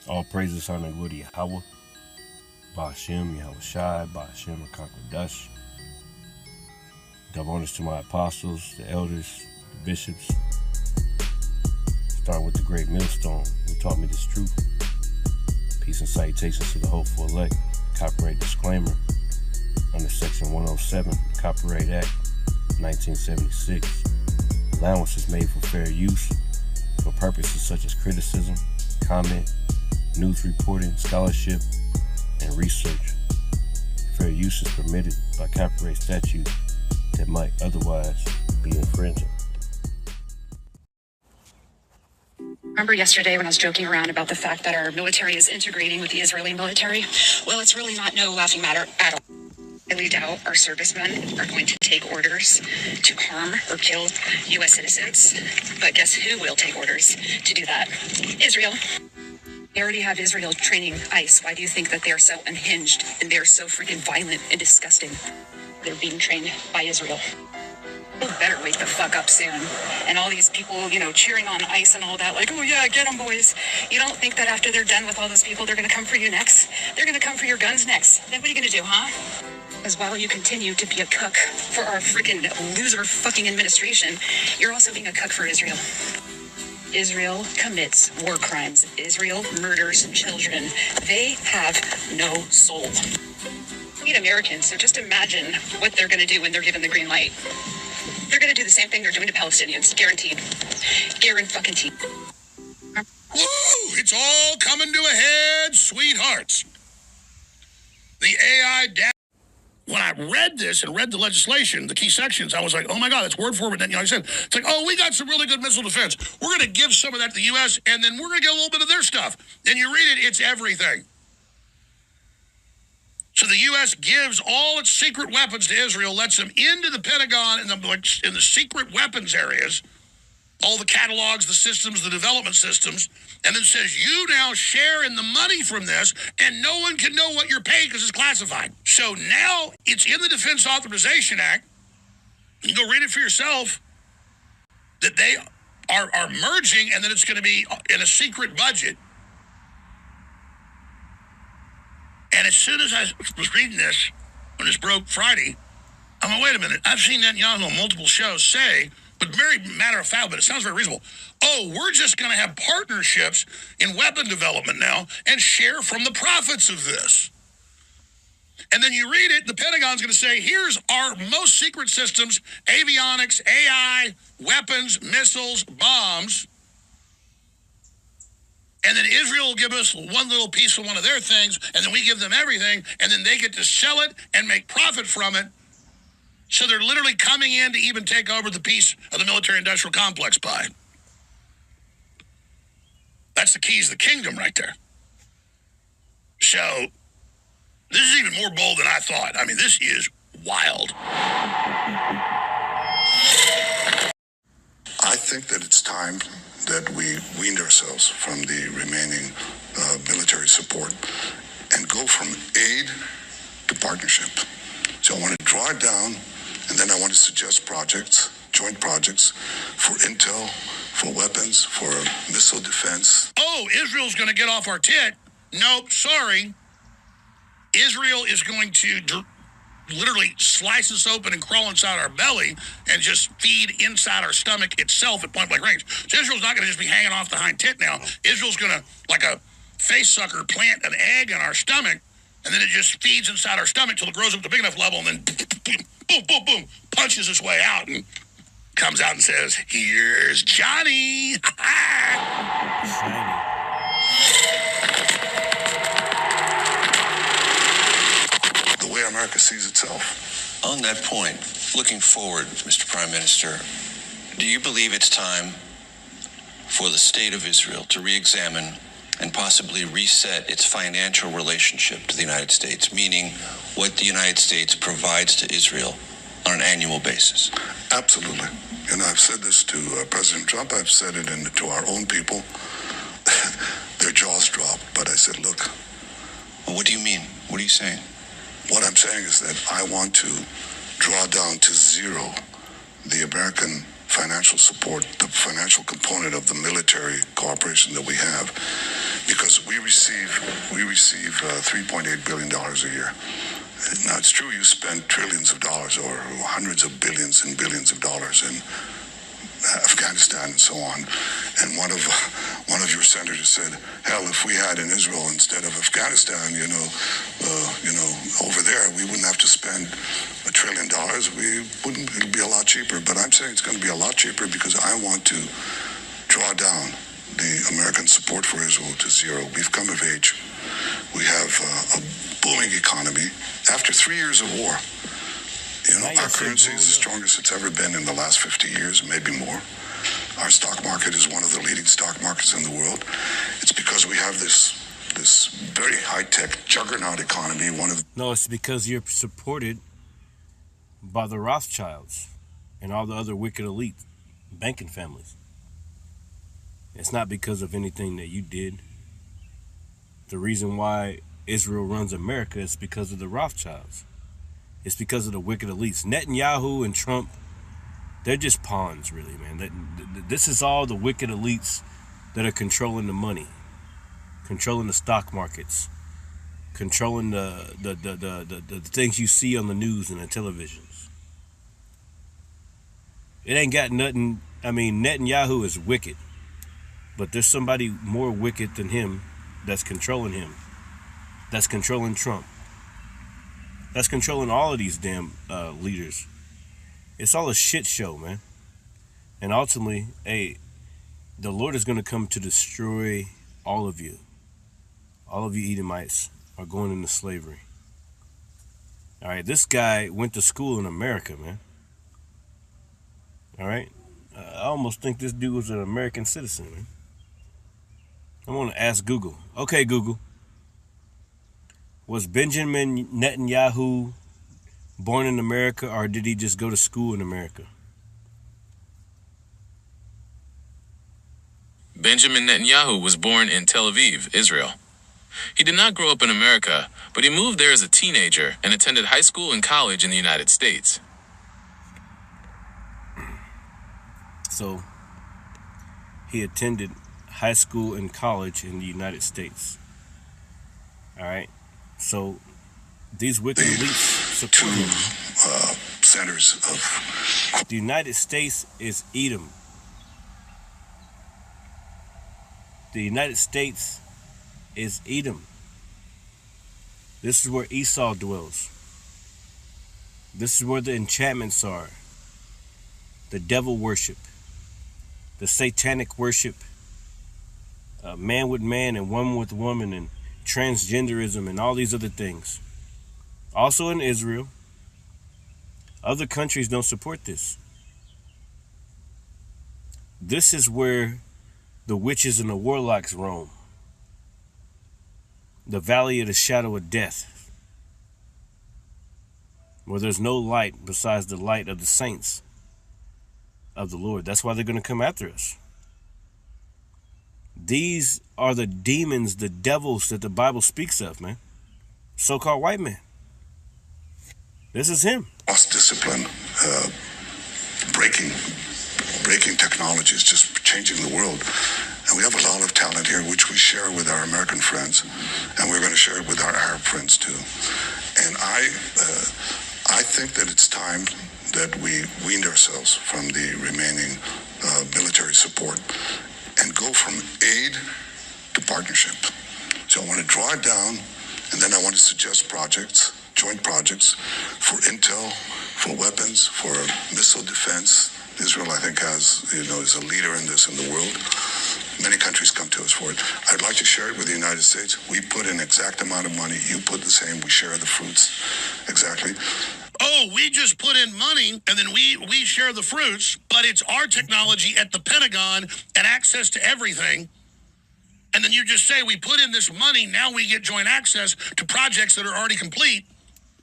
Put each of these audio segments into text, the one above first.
All praises honor and glory to Yahweh, Ba'ashem, Yahweh Shai, Ba'ashem, Rakakadash. Double honors to my apostles, the elders, the bishops, starting with the great millstone who taught me this truth. Peace and salutations to the hopeful elect. Copyright disclaimer under Section 107, Copyright Act, 1976. Allowance is made for fair use for purposes such as criticism, comment, news reporting, scholarship, and research. Fair use is permitted by copyright statute that might otherwise be infringing. Remember yesterday when I was joking around about the fact that our military is integrating with the Israeli military? Well, it's really not no laughing matter at all. I highly doubt our servicemen are going to take orders to harm or kill U.S. citizens. But guess who will take orders to do that? Israel. They already have Israel training ICE. Why do you think that they're so unhinged and they're so freaking violent and disgusting? They're being trained by Israel. You better wake the fuck up soon. And all these people, cheering on ICE and all that, like, oh yeah, get them, boys. You don't think that after they're done with all those people, they're going to come for you next? They're going to come for your guns next. Then what are you going to do, huh? Because while you continue to be a cook for our freaking loser fucking administration, you're also being a cook for Israel. Israel commits war crimes. Israel murders children. They have no soul. We need Americans, so just imagine what they're going to do when they're given the green light. They're going to do the same thing they're doing to Palestinians. Guaranteed. Guaranteed. Woo! It's all coming to a head, sweethearts. The AI data. When I read this and read the legislation, the key sections, I was like, oh my God, that's word for it. But then, I said, it's like, oh, we got some really good missile defense. We're going to give some of that to the U.S., and then we're going to get a little bit of their stuff. And you read it, it's everything. So the U.S. gives all its secret weapons to Israel, lets them into the Pentagon in the secret weapons areas, all the catalogs, the systems, the development systems, and then says, you now share in the money from this, and no one can know what you're paid because it's classified. So now it's in the Defense Authorization Act. You can go read it for yourself, that they are merging, and then it's going to be in a secret budget. And as soon as I was reading this, when this broke Friday, I'm like, wait a minute. I've seen Netanyahu on multiple shows say, but very matter of fact, but it sounds very reasonable. Oh, we're just going to have partnerships in weapon development now and share from the profits of this. And then you read it, the Pentagon's going to say, here's our most secret systems, avionics, AI, weapons, missiles, bombs. And then Israel will give us one little piece of one of their things, and then we give them everything, and then they get to sell it and make profit from it. So they're literally coming in to even take over the piece of the military-industrial complex pie. That's the keys to the kingdom right there. So this is even more bold than I thought. I mean, this is wild. I think that it's time that we weaned ourselves from the remaining military support and go from aid to partnership. So I want to draw it down, and then I want to suggest projects, joint projects for intel, for weapons, for missile defense. Oh, Israel's going to get off our tit. Nope, sorry. Israel is going to literally slice us open and crawl inside our belly and just feed inside our stomach itself at point blank range. So Israel's not going to just be hanging off the hind tit now. Israel's going to, like a face sucker, plant an egg in our stomach, and then it just feeds inside our stomach till it grows up to a big enough level, and then boom, boom, boom, punches its way out and comes out and says, here's Johnny. The way America sees itself. On that point, looking forward, Mr. Prime Minister, do you believe it's time for the state of Israel to re-examine and possibly reset its financial relationship to the United States, meaning what the United States provides to Israel on an annual basis? Absolutely. And I've said this to President Trump. I've said it to our own people. Their jaws dropped. But I said, look. Well, what do you mean? What are you saying? What I'm saying is that I want to draw down to zero the American financial support, the financial component of the military cooperation that we have, because we receive $3.8 billion a year. Now, it's true you spend trillions of dollars or hundreds of billions and billions of dollars in Afghanistan and so on. And one of your senators said, hell, if we had in Israel instead of Afghanistan, over there, we wouldn't have to spend $1 trillion. It'll be a lot cheaper. But I'm saying it's going to be a lot cheaper because I want to draw down the American support for Israel to zero. We've come of age. We have a booming economy. After 3 years of war, our currency is the strongest it's ever been in the last 50 years, maybe more. Our stock market is one of the leading stock markets in the world. It's because we have this very high-tech juggernaut economy. No, it's because you're supported by the Rothschilds and all the other wicked elite banking families. It's not because of anything that you did. The reason why Israel runs America is because of the Rothschilds. It's because of the wicked elites. Netanyahu and Trump, they're just pawns, really, man. This is all the wicked elites that are controlling the money, controlling the stock markets, controlling the things you see on the news and the televisions. It ain't got nothing. I mean, Netanyahu is wicked, but there's somebody more wicked than him that's controlling him, that's controlling Trump. That's controlling all of these damn leaders. It's all a shit show, man. And ultimately, the Lord is going to come to destroy all of you. All of you Edomites are going into slavery. All right, this guy went to school in America, man. All right? I almost think this dude was an American citizen, man. I'm going to ask Google. Okay, Google. Was Benjamin Netanyahu born in America, or did he just go to school in America? Benjamin Netanyahu was born in Tel Aviv, Israel. He did not grow up in America, but he moved there as a teenager and attended high school and college in the United States. So, he attended high school and college in the United States. All right? So, these wicked elites support him. Centers of the United States is Edom. The United States is Edom. This is where Esau dwells. This is where the enchantments are. The devil worship. The satanic worship. Man with man and woman with woman and transgenderism and all these other things. Also in Israel. Other countries don't support this. This is where the witches and the warlocks roam. The valley of the shadow of death. Where there's no light besides the light of the saints of the Lord. That's why they're going to come after us. These are the demons, the devils that the Bible speaks of, man. So-called white man. This is him. Lost discipline, breaking technologies, just changing the world. And we have a lot of talent here, which we share with our American friends, and we're going to share it with our Arab friends too. And I think that it's time that we weaned ourselves from the remaining military support and go from aid to partnership. So I want to draw it down, and then I want to suggest projects, joint projects for intel, for weapons, for missile defense. Israel, I think, is a leader in this in the world. Many countries come to us for it. I'd like to share it with the United States. We put an exact amount of money. You put the same. We share the fruits. Exactly. Oh, we just put in money and then we share the fruits, but it's our technology at the Pentagon and access to everything. And then you just say we put in this money, now we get joint access to projects that are already complete.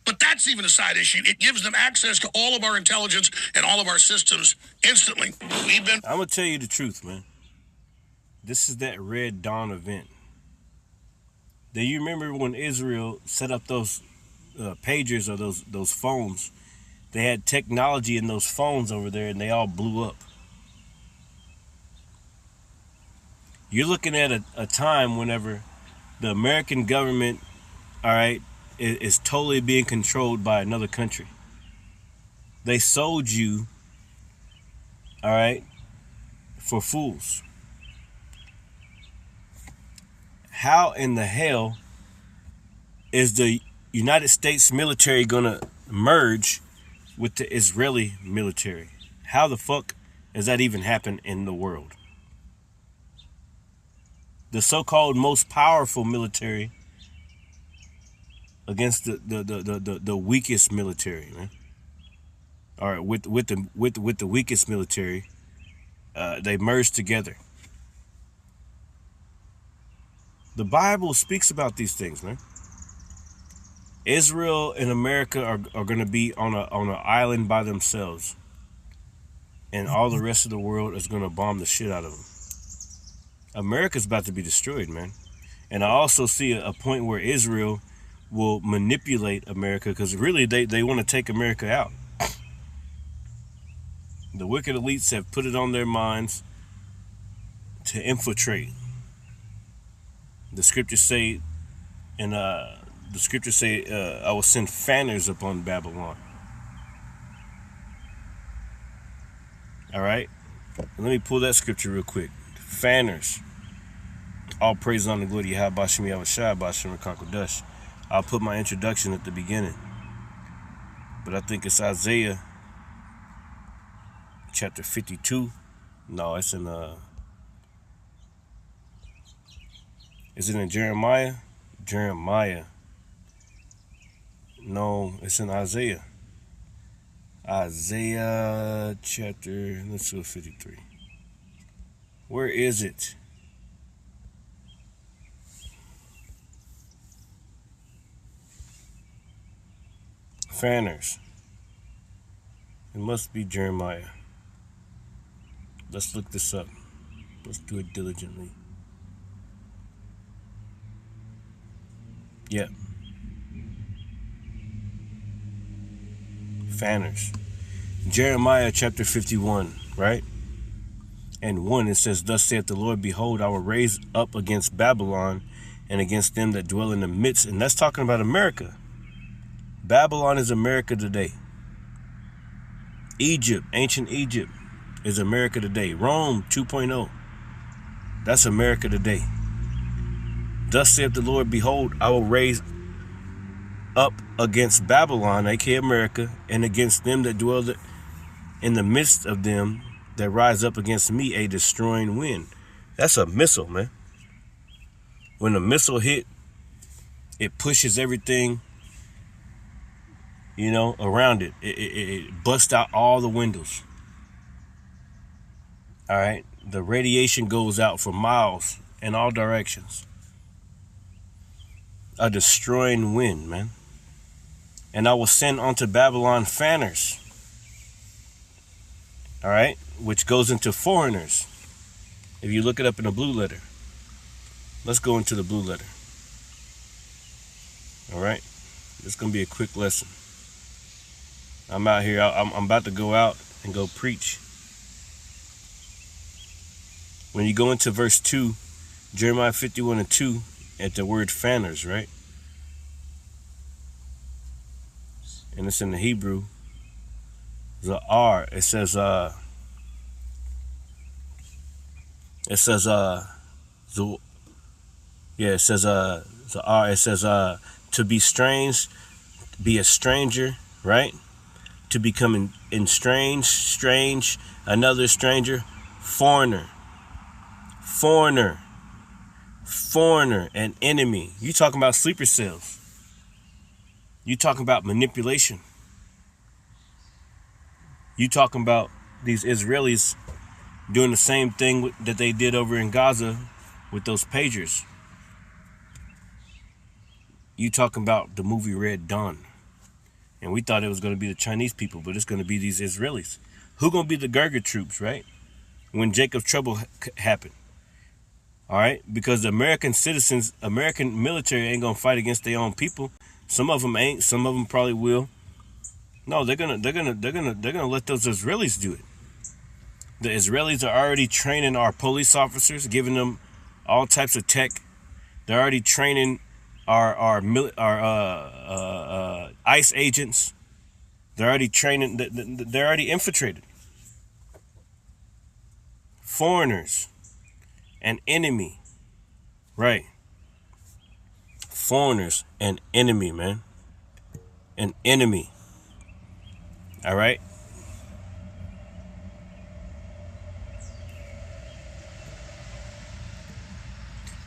But that's even a side issue. It gives them access to all of our intelligence and all of our systems instantly. I'm going to tell you the truth, man. This is that Red Dawn event. Do you remember when Israel set up those pagers or those phones? They had technology in those phones over there and they all blew up. You're looking at a time whenever the American government, all right, is totally being controlled by another country. They sold you, all right, for fools. How in the hell is the United States military gonna merge with the Israeli military? How the fuck does that even happen in the world? The so-called most powerful military against the weakest military, man. All right, with the weakest military, they merged together. The Bible speaks about these things, man. Israel and America are going to be on an island by themselves, and all the rest of the world is going to bomb the shit out of them. America's about to be destroyed, man. And I also see a point where Israel will manipulate America, because really they want to take America out. The wicked elites have put it on their minds to infiltrate. The scriptures say, I will send fanners upon Babylon. All right, let me pull that scripture real quick. Fanners. All praise and honor, glory to Yahweh Bashim Yahushua Bashim Rakakodesh. I'll put my introduction at the beginning, but I think it's Isaiah chapter 52. No, it's in is it in Jeremiah? Jeremiah. No, it's in Isaiah. Isaiah chapter, let's go 53. Where is it? Fanners. It must be Jeremiah. Let's look this up. Let's do it diligently. Yep. Fanners. Jeremiah chapter 51, right? And 1, it says, "Thus saith the Lord, behold, I will raise up against Babylon and against them that dwell in the midst." And that's talking about America. Babylon is America today. Egypt, ancient Egypt, is America today. Rome 2.0. That's America today. Thus saith the Lord, behold, I will raise up against Babylon, aka America, and against them that dwell in the midst of them that rise up against me, a destroying wind. That's a missile, man. When a missile hit, it pushes everything, around it. It busts out all the windows. All right. The radiation goes out for miles in all directions. A destroying wind, man. And I will send unto Babylon fanners. All right. Which goes into foreigners. If you look it up in the blue letter. Let's go into the blue letter. All right. It's going to be a quick lesson. I'm out here. I'm about to go out and go preach. When you go into verse 2, Jeremiah 51 and 2, at the word fanners, right? And it's in the Hebrew. The R, it says the R, it says to be strange, be a stranger, right? To become estranged, strange, another stranger, foreigner, an enemy. You talking about sleeper cells. You talking about manipulation. You talking about these Israelis doing the same thing that they did over in Gaza with those pagers. You talking about the movie Red Dawn. And we thought it was going to be the Chinese people, but it's going to be these Israelis. Who going to be the Gurkha troops, right? When Jacob's trouble happened. All right? Because the American citizens, American military ain't going to fight against their own people. Some of them ain't. Some of them probably will. No, they're gonna let those Israelis do it. The Israelis are already training our police officers, giving them all types of tech. They're already training our ICE agents. They're already training. They're already infiltrated. Foreigners, an enemy, right? Foreigners, an enemy, man, an enemy. All right.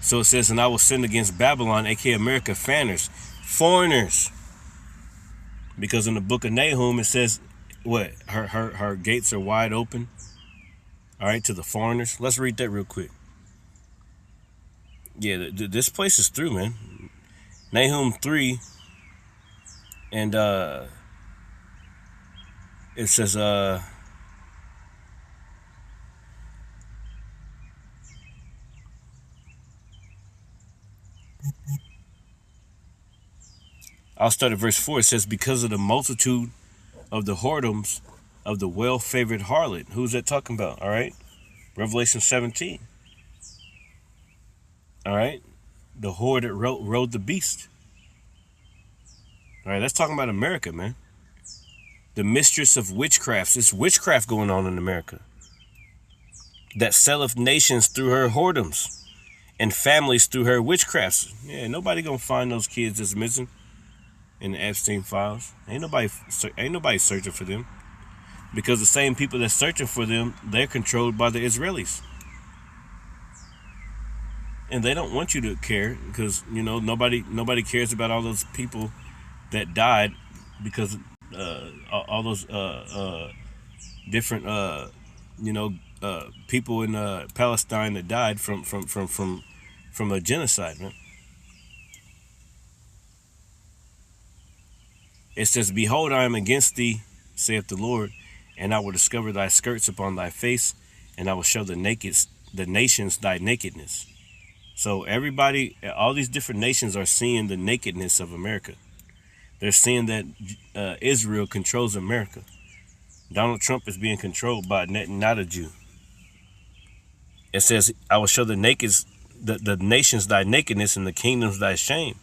So it says, and I will send against Babylon, aka America, fanners, foreigners. Because in the book of Nahum, it says, what? Her gates are wide open. All right, to the foreigners. Let's read that real quick. Yeah, this place is through, man. Nahum 3. And it says, I'll start at verse 4. It says, because of the multitude of the whoredoms of the well-favored harlot. Who's that talking about? All right. Revelation 17. All right. The whore that rode the beast. All right. That's talking about America, man. The mistress of witchcrafts. It's witchcraft going on in America. That selleth nations through her whoredoms and families through her witchcrafts. Yeah, nobody gonna find those kids that's missing in the Epstein files. Ain't nobody searching for them, because the same people that's searching for them, they're controlled by the Israelis, and they don't want you to care, because nobody cares about all those people that died because all those different people in Palestine that died from a genocide, man. It says, behold, I am against thee, saith the Lord, and I will discover thy skirts upon thy face, and I will show the nations thy nakedness. So everybody, all these different nations are seeing the nakedness of America. They're seeing that Israel controls America. Donald Trump is being controlled by not a Jew. It says, I will show the nations thy nakedness, and the kingdoms thy shame.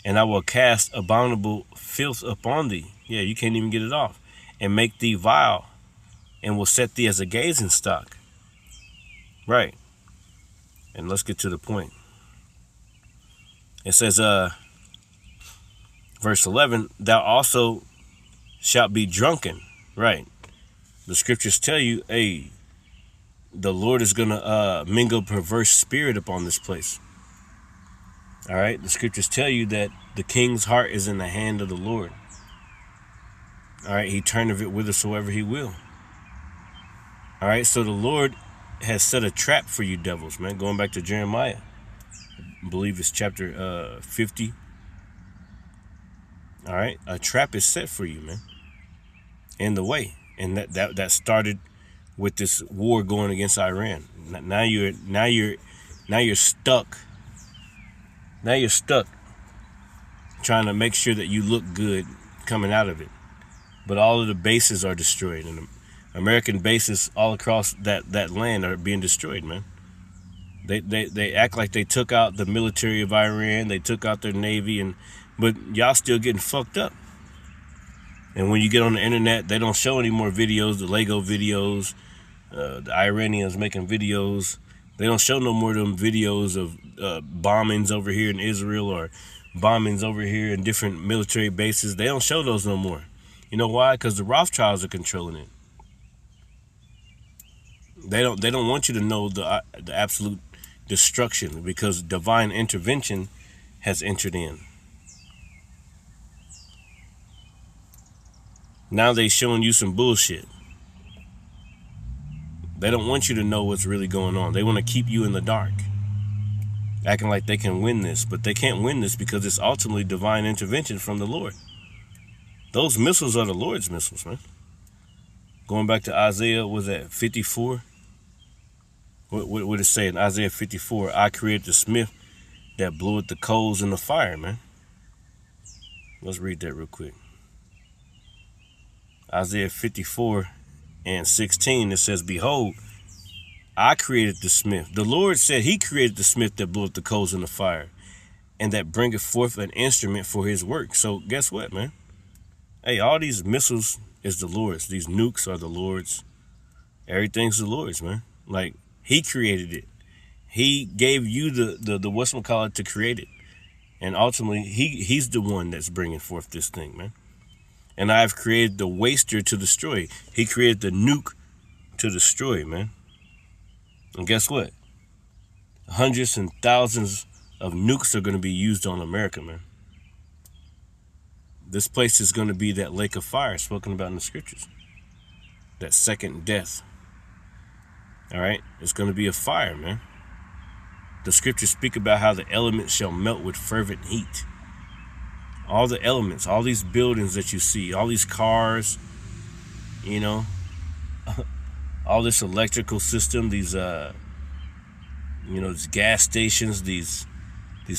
And I will cast abominable filth upon thee. Yeah, you can't even get it off. And make thee vile, and will set thee as a gazing stock. Right. And let's get to the point. It says, verse 11, thou also shalt be drunken. Right. The scriptures tell you, hey, the Lord is going to mingle perverse spirit upon this place. All right, the scriptures tell you that the king's heart is in the hand of the Lord. All right, he turneth it whithersoever he will. All right, so the Lord has set a trap for you devils, man. Going back to Jeremiah, I believe it's chapter 50. All right, a trap is set for you, man, in the way, and that started with this war going against Iran. Now you're stuck. Now you're stuck trying to make sure that you look good coming out of it. But all of the bases are destroyed, and American bases all across that land are being destroyed, man. They act like they took out the military of Iran, they took out their navy, but y'all still getting fucked up. And when you get on the internet, they don't show any more videos, the Lego videos, the Iranians making videos. They don't show no more of them videos of bombings over here in Israel or bombings over here in different military bases. They don't show those no more. You know why? Because the Rothschilds are controlling it. They don't want you to know the absolute destruction, because divine intervention has entered in. Now they showing you some bullshit. They don't want you to know what's really going on. They want to keep you in the dark, acting like they can win this, but they can't win this because it's ultimately divine intervention from the Lord. Those missiles are the Lord's missiles, man. Going back to Isaiah, was that 54? What did it say in Isaiah 54? I created the smith that blew at the coals in the fire, man. Let's read that real quick. Isaiah 54 and 16, it says, behold, I created the smith. The Lord said he created the smith that bloweth the coals in the fire, and that bringeth forth an instrument for his work. So guess what, man? Hey, all these missiles is the Lord's. These nukes are the Lord's. Everything's the Lord's, man. Like, he created it. He gave you the whatchamacallit to create it. And ultimately, he's the one that's bringing forth this thing, man. And I've created the waster to destroy. He created the nuke to destroy, man. And guess what? Hundreds and thousands of nukes are going to be used on America, man. This place is going to be that lake of fire spoken about in the scriptures. That second death. All right? It's going to be a fire, man. The scriptures speak about how the elements shall melt with fervent heat. All the elements, all these buildings that you see, all these cars, you know, all this electrical system, these these gas stations, these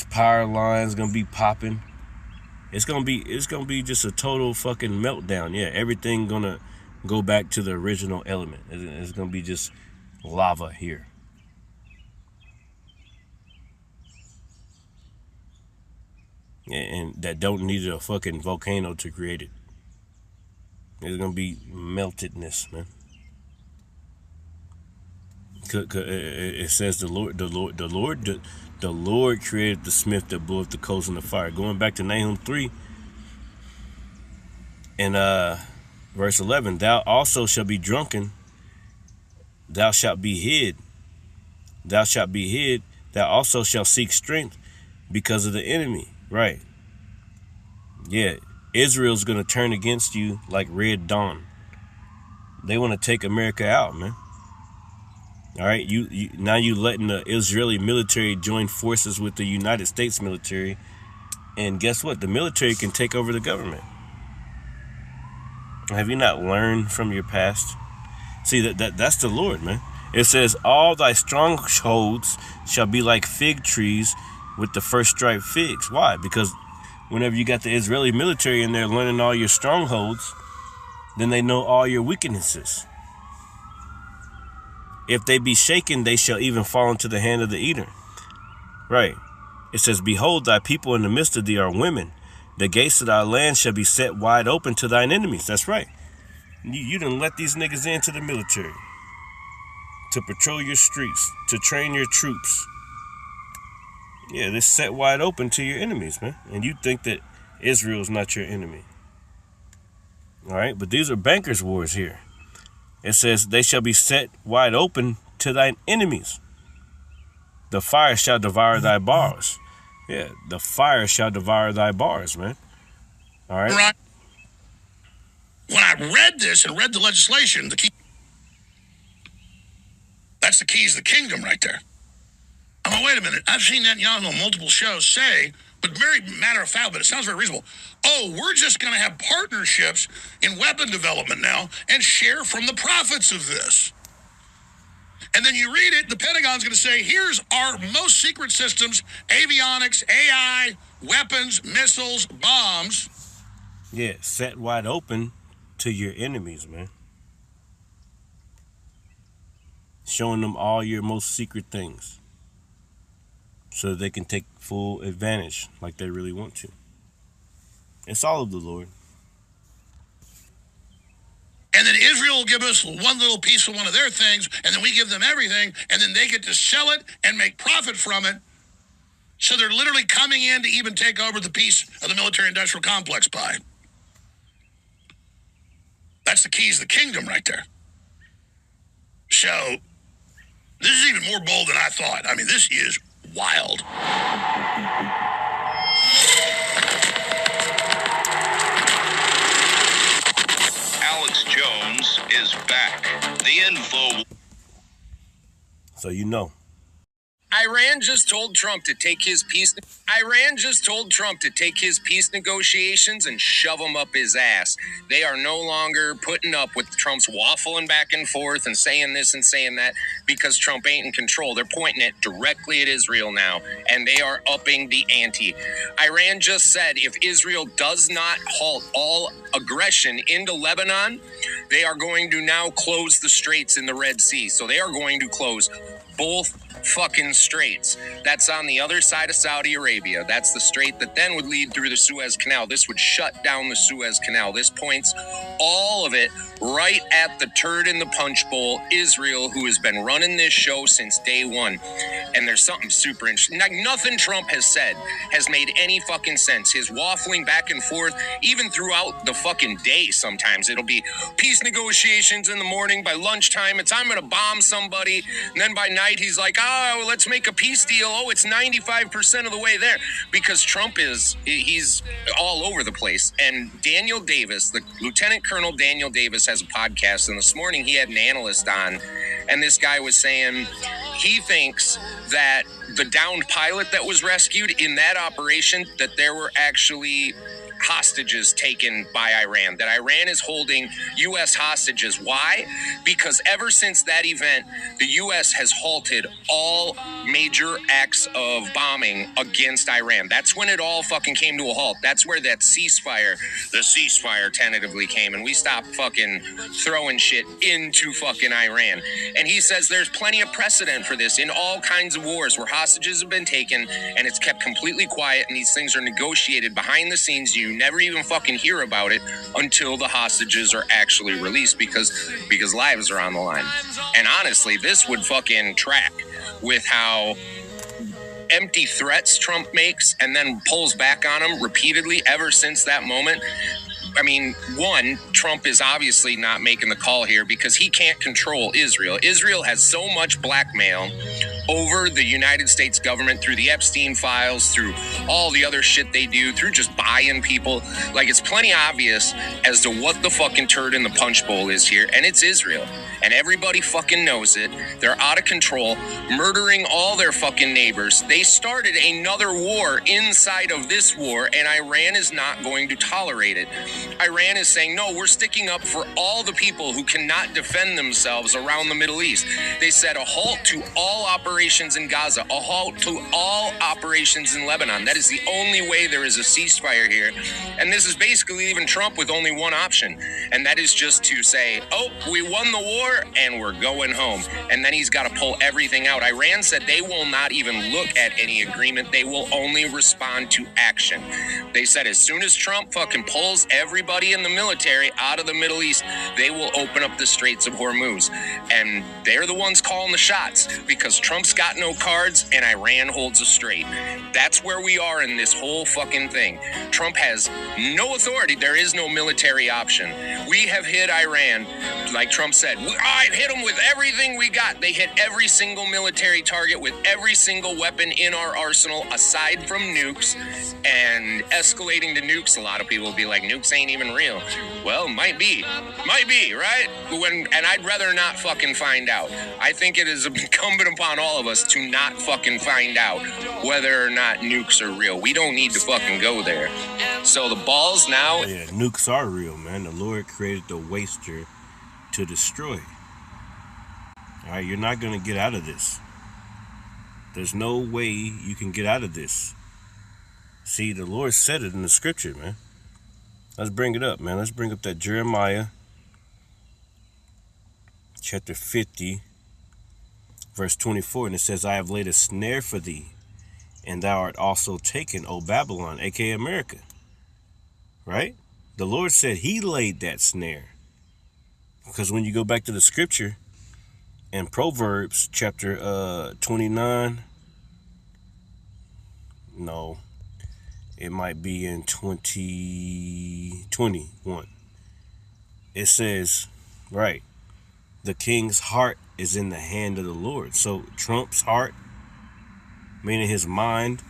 power lines gonna be popping. It's gonna be just a total fucking meltdown. Yeah, everything gonna go back to the original element. It's gonna be just lava here. And that don't need a fucking volcano to create it. It's gonna be meltedness, man. It says the Lord created the smith that bloweth the coals in the fire. Going back to Nahum 3 and verse 11, thou also shalt be drunken, thou shalt be hid, thou shalt be hid, thou also shalt seek strength because of the enemy. Right. Yeah, Israel's gonna turn against you like Red Dawn. They want to take America out, man. All right, you now you letting the Israeli military join forces with the United States military, and guess what? The military can take over the government. Have you not learned from your past? See, that's the Lord, man. It says, all thy strongholds shall be like fig trees with the first striped figs. Why? Because whenever you got the Israeli military in there learning all your strongholds, then they know all your weaknesses. If they be shaken, they shall even fall into the hand of the eater. Right. It says, behold, thy people in the midst of thee are women. The gates of thy land shall be set wide open to thine enemies. That's right. You done let these niggas into the military to patrol your streets, to train your troops. Yeah, they're set wide open to your enemies, man. And you think that Israel's not your enemy. All right, but these are bankers' wars here. It says, they shall be set wide open to thine enemies. The fire shall devour thy bars. Yeah, the fire shall devour thy bars, man. All right. Right. When I read this and read the legislation, that's the keys to the kingdom right there. Oh, wait a minute. I've seen Netanyahu on multiple shows say, but very matter of fact, but it sounds very reasonable. Oh, we're just going to have partnerships in weapon development now and share from the profits of this. And then you read it, the Pentagon's going to say, here's our most secret systems, avionics, AI, weapons, missiles, bombs. Yeah, set wide open to your enemies, man. Showing them all your most secret things, so they can take full advantage like they really want to. It's all of the Lord. And then Israel will give us one little piece of one of their things, and then we give them everything, and then they get to sell it and make profit from it. So they're literally coming in to even take over the piece of the military-industrial complex pie. That's the keys to the kingdom right there. So this is even more bold than I thought. I mean, this is wild. Alex Jones is back. The info. So you know. I Iran just told Trump to take his peace negotiations and shove them up his ass. They are no longer putting up with Trump's waffling back and forth and saying this and saying that because Trump ain't in control. They're pointing it directly at Israel now, and they are upping the ante. Iran just said if Israel does not halt all aggression into Lebanon, they are going to now close the straits in the Red Sea. So they are going to close both fucking straits. That's on the other side of Saudi Arabia. That's the strait that then would lead through the Suez Canal. This would shut down the Suez Canal. This points all of it right at the turd in the punch bowl, Israel, who has been running this show since day one. And there's something super interesting. Like, nothing Trump has said has made any fucking sense. His waffling back and forth, even throughout the fucking day sometimes. It'll be peace negotiations in the morning. By lunchtime, it's I'm going to bomb somebody. And then by night, he's like, oh, let's make a peace deal. Oh, it's 95% of the way there. Because Trump he's all over the place. And Daniel Davis, the Lieutenant Colonel Daniel Davis, has a podcast. And this morning he had an analyst on. And this guy was saying he thinks that the downed pilot that was rescued in that operation, that there were actually hostages taken by Iran, that Iran is holding U.S. hostages. Why? Because ever since that event, the U.S. has halted all major acts of bombing against Iran. That's when it all fucking came to a halt. That's where the ceasefire tentatively came, and we stopped fucking throwing shit into fucking Iran. And he says there's plenty of precedent for this in all kinds of wars where hostages have been taken and it's kept completely quiet, and these things are negotiated behind the scenes. You never even fucking hear about it until the hostages are actually released because lives are on the line. And honestly, this would fucking track with how empty threats Trump makes and then pulls back on them repeatedly ever since that moment. I mean, one, Trump is obviously not making the call here because he can't control Israel. Israel has so much blackmail over the United States government through the Epstein files, through all the other shit they do, through just buying people. Like, it's plenty obvious as to what the fucking turd in the punch bowl is here, and it's Israel. And everybody fucking knows it. They're out of control, murdering all their fucking neighbors. They started another war inside of this war, and Iran is not going to tolerate it. Iran is saying, no, we're sticking up for all the people who cannot defend themselves around the Middle East. They said a halt to all operations in Gaza, a halt to all operations in Lebanon. That is the only way there is a ceasefire here. And this is basically leaving Trump with only one option, and that is just to say, oh, we won the war and we're going home. And then he's got to pull everything out. Iran said they will not even look at any agreement. They will only respond to action. They said as soon as Trump fucking pulls everybody in the military out of the Middle East, they will open up the Straits of Hormuz. And they're the ones calling the shots because Trump's got no cards and Iran holds a strait. That's where we are in this whole fucking thing. Trump has no authority. There is no military option. We have hit Iran, like Trump said. I hit them with everything we got. They hit every single military target with every single weapon in our arsenal, aside from nukes. And escalating to nukes, a lot of people will be like, nukes ain't even real. Well, might be, right? And I'd rather not fucking find out. I think it is incumbent upon all of us to not fucking find out whether or not nukes are real. We don't need to fucking go there. So the ball's now. Yeah, nukes are real, man. The Lord created the waster to destroy. All right, you're not going to get out of this. There's no way you can get out of this. See, the Lord said it in the scripture, man. Let's bring it up, man. Let's bring up that Jeremiah chapter 50, verse 24. And it says, I have laid a snare for thee, and thou art also taken, O Babylon, aka America. Right? The Lord said he laid that snare. Because when you go back to the scripture in Proverbs chapter 29, no, it might be in 21. It says, right, the king's heart is in the hand of the Lord. So Trump's heart, meaning his mind,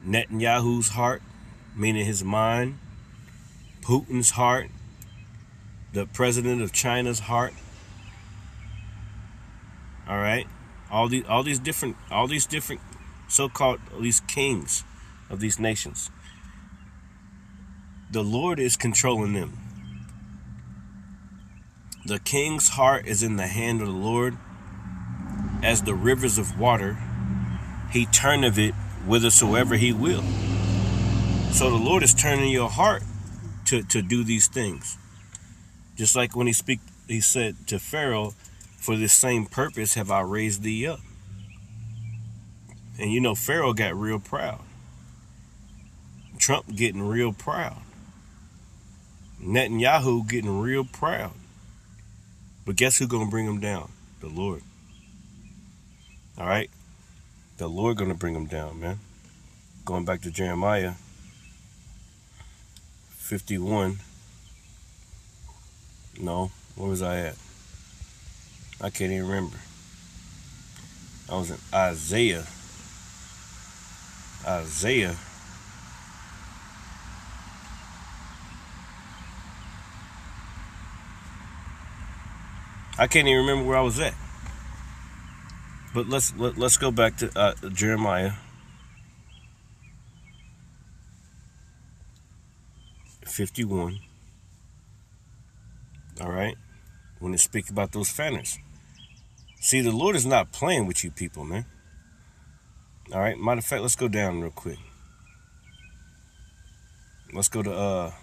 Netanyahu's heart, meaning his mind, Putin's heart, the president of China's heart, all right, All these different so-called at least kings of these nations. The Lord is controlling them. The king's heart is in the hand of the Lord, as the rivers of water. He turneth it whithersoever he will. So the Lord is turning your heart to do these things. Just like when he said to Pharaoh, for this same purpose have I raised thee up. And you know, Pharaoh got real proud. Trump getting real proud. Netanyahu getting real proud. But guess who's going to bring him down? The Lord. All right? The Lord going to bring him down, man. Going back to Jeremiah 51. No, where was I at? I can't even remember. I was in Isaiah. I can't even remember where I was at. But let's go back to Jeremiah 51. All right, when it speaks about those fanners. See, the Lord is not playing with you people, man. All right, matter of fact, let's go down real quick. Let's go to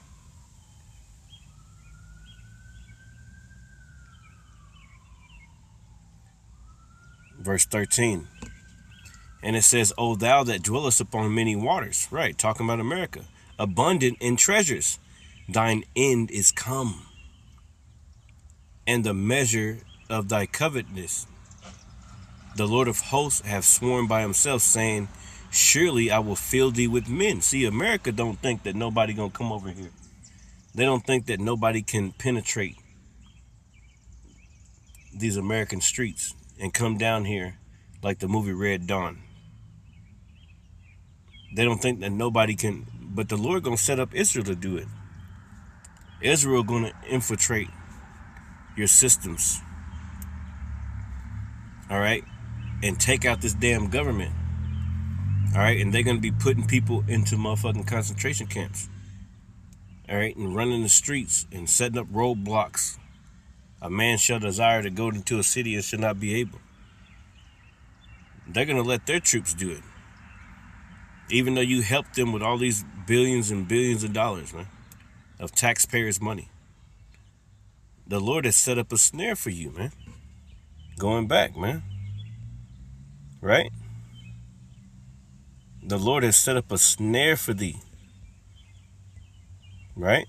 verse 13. And it says, O thou that dwellest upon many waters. Right, talking about America. Abundant in treasures, thine end is come, and the measure of thy covetousness. The Lord of hosts hath sworn by himself, saying, surely I will fill thee with men. See, America don't think that nobody gonna come over here. They don't think that nobody can penetrate these American streets and come down here like the movie Red Dawn. They don't think that nobody can, but the Lord gonna set up Israel to do it. Israel gonna infiltrate your systems, all right, and take out this damn government, all right, and they're gonna be putting people into motherfucking concentration camps, all right, and running the streets and setting up roadblocks. A man shall desire to go into a city and shall not be able. They're gonna let their troops do it, even though you helped them with all these billions and billions of dollars, man, of taxpayers' money. The Lord has set up a snare for you, man. Going back, man. Right? The Lord has set up a snare for thee. Right?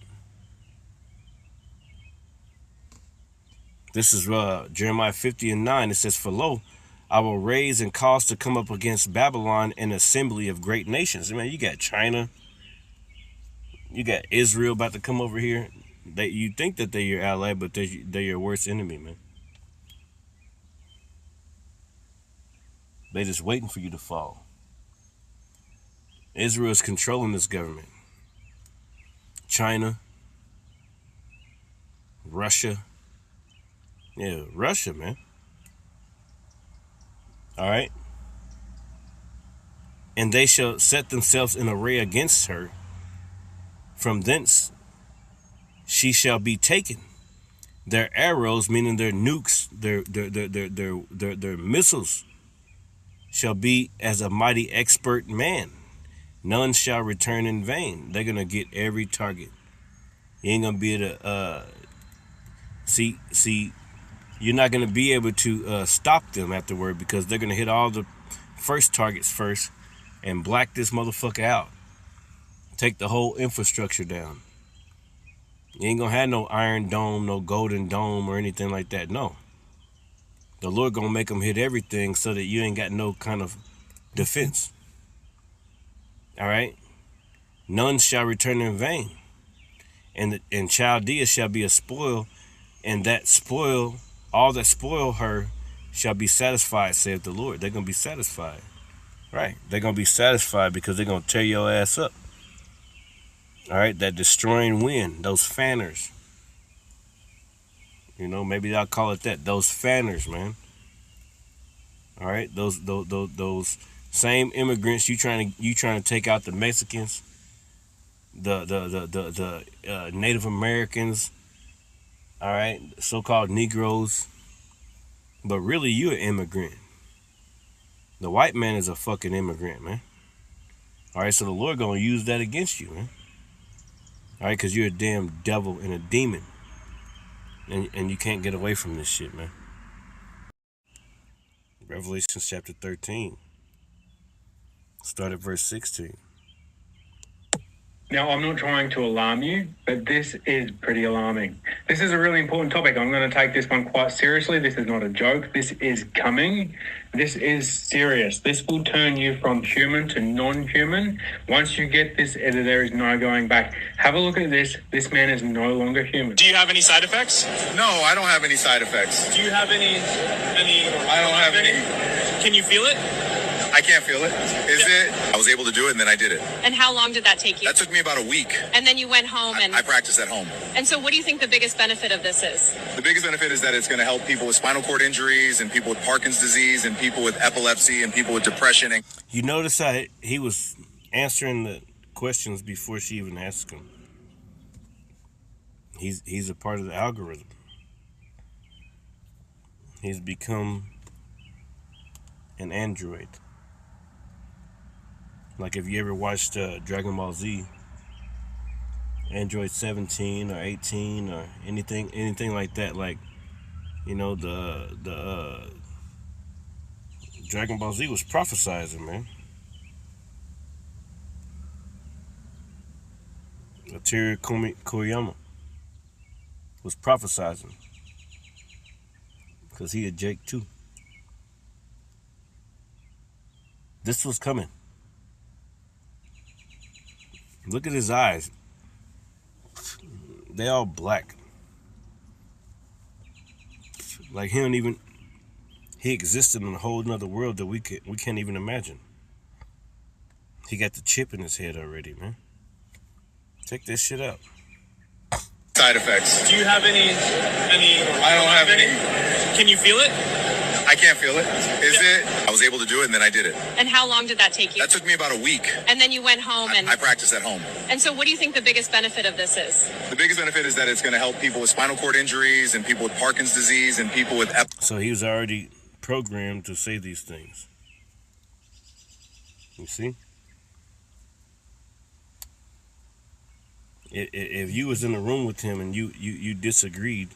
This is Jeremiah 50:9. It says, for lo, I will raise and cause to come up against Babylon an assembly of great nations. I mean, you got China. You got Israel about to come over here. You think that they're your ally, but they're your worst enemy, man. They're just waiting for you to fall. Israel is controlling this government. China. Russia. Yeah, Russia, man. All right. And they shall set themselves in array against her. From thence she shall be taken. Their arrows, meaning their nukes, their missiles, shall be as a mighty expert man. None shall return in vain. They're gonna get every target. You ain't gonna be able to see. You're not gonna be able to stop them afterward, because they're gonna hit all the first targets first and black this motherfucker out. Take the whole infrastructure down. You ain't gonna have no Iron Dome, no Golden Dome or anything like that. No. The Lord gonna make them hit everything so that you ain't got no kind of defense. All right? None shall return in vain. And Chaldea shall be a spoil, and that spoil, all that spoil her shall be satisfied, saith the Lord. They're gonna be satisfied. Right? They're gonna be satisfied because they're gonna tear your ass up. All right, that destroying wind, those fanners. You know, maybe I'll call it that. Those fanners, man. All right, those same immigrants you trying to take out the Mexicans, the Native Americans, all right, so-called Negroes, but really you're an immigrant. The white man is a fucking immigrant, man. All right, so the Lord gonna use that against you, man. All right, because you're a damn devil and a demon, and you can't get away from this shit, man. Revelation chapter 13. Start at verse 16. Now, I'm not trying to alarm you, but this is pretty alarming. This is a really important topic. I'm going to take this one quite seriously. This is not a joke. This is coming. This is serious. This will turn you from human to non-human. Once you get this, there is no going back. Have a look at this. This man is no longer human. Do you have any side effects? No, I don't have any side effects. Do you have any? I don't have any. Can you feel it? I can't feel it. Is it? I was able to do it, and then I did it. And how long did that take you? That took me about a week. And then you went home and... I practiced at home. And so what do you think the biggest benefit of this is? The biggest benefit is that it's going to help people with spinal cord injuries and people with Parkinson's disease and people with epilepsy and people with depression. And you notice how he was answering the questions before she even asked him. He's a part of the algorithm. He's become an android. Like if you ever watched Dragon Ball Z, Android 17 or 18 or anything like that, like, you know, the Dragon Ball Z was prophesizing, man. Akira Toriyama was prophesizing because he a Jake too. This was coming. Look at his eyes. They all black. Like he existed in a whole nother world that we can't even imagine. He got the chip in his head already, man. Check this shit out. Side effects. Do you have any? I don't have any. Can you feel it? I can't feel it. Is it? I was able to do it, and then I did it. And how long did that take you? That took me about a week. And then you went home and... I practiced at home. And so what do you think the biggest benefit of this is? The biggest benefit is that it's going to help people with spinal cord injuries and people with Parkinson's disease and people with... So he was already programmed to say these things. You see? If you was in a room with him and you disagreed,